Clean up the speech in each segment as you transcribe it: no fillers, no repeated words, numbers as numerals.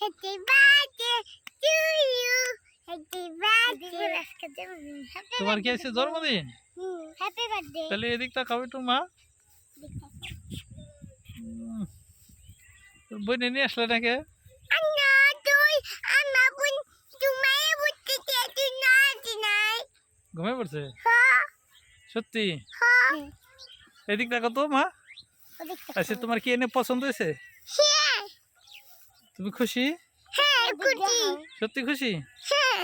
Happy birthday to you. Happy birthday. তোমার কি আছে জন্মদিন? Happy birthday. তাহলে এদিক তাকাও একটু মা। বই নিয়ে আসলে নাকি? Anna, তুই আমার বোন তোমায় বুঝতে তুই না দিনাই। ঘুমিয়ে পড়ছে? হ্যাঁ সত্যি? হ্যাঁ। এদিক তাকাও তো মা। আচ্ছা তোমার কি এনে পছন্দ হয়েছে? হ্যাঁ তুমি খুশি? হ্যাঁ খুশি। সত্যি খুশি? হ্যাঁ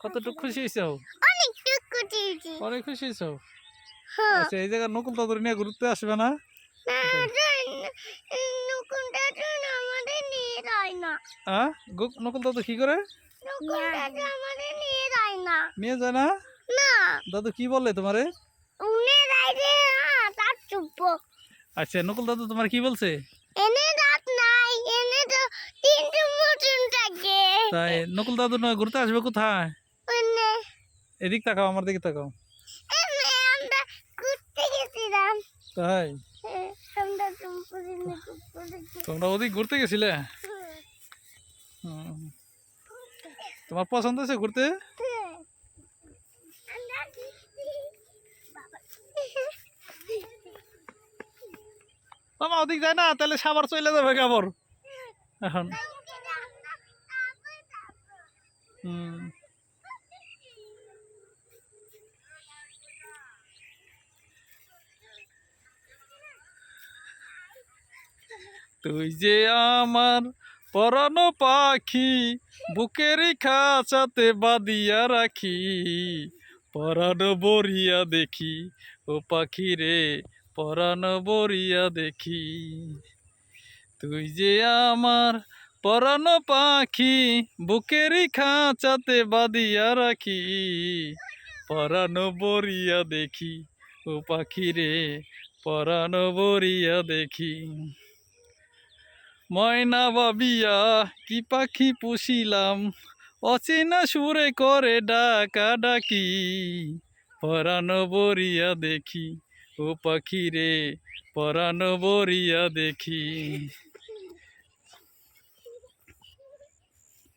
কতটুকু খুশি হয়েছো? অনেক খুশি। অনেক খুশি হয়েছো? হ্যাঁ আচ্ছা এই জায়গায় নকুল দাদুর নিয়ে ঘুরতে আসবে না? নকুলটা আমাদের নিয়ে যায় না। নকুল দাদু কি করে? নকুলটা আমাদের নিয়ে যায় না। নিয়ে যায় না? না দাদু কি বলে তোমারে? উনি রাইডে তার চুপ। আচ্ছা নকুল দাদু তোমার কি বলছে? এনে রাত নাই, এনে তো তিনটে মতন থাকে। তাই নকুল দাদু না ঘুরতে আসবে কোথায়? এনে এদিক তাকাও, আমার দিকে তাকাও। এনে আমরা ঘুরতে গেছিলাম। তাই আমরা চুম্পুরিনে তোমরা ওদিক ঘুরতে গেছিলে? হুম। তোমার পছন্দ হয়েছে ঘুরতে? মামা ওদিক যায় না, তাহলে সাবার চলে যাবে কাপড় এখন। হুম। তুই যে আমার পরানো পাখি, বুকের খাঁচাতে বাঁধিয়া রাখি, পরানো বরিয়া দেখি ও পাখি রে, পরানো বরিয়া দেখি। তুই যে আমার পরানো পাখি, বুকের খাঁচাতে বাঁধিয়া রাখি, পরানো বরিয়া দেখি ও পাখি রে, পরানো বরিয়া দেখি। ময়না ভাবিয়া কি পাখি পুষিলাম, অচেনা সুরে করে ডাকা ডাকি, পরানো বরিয়া দেখি ও পাখি রে, পরানো বরিয়া দেখি।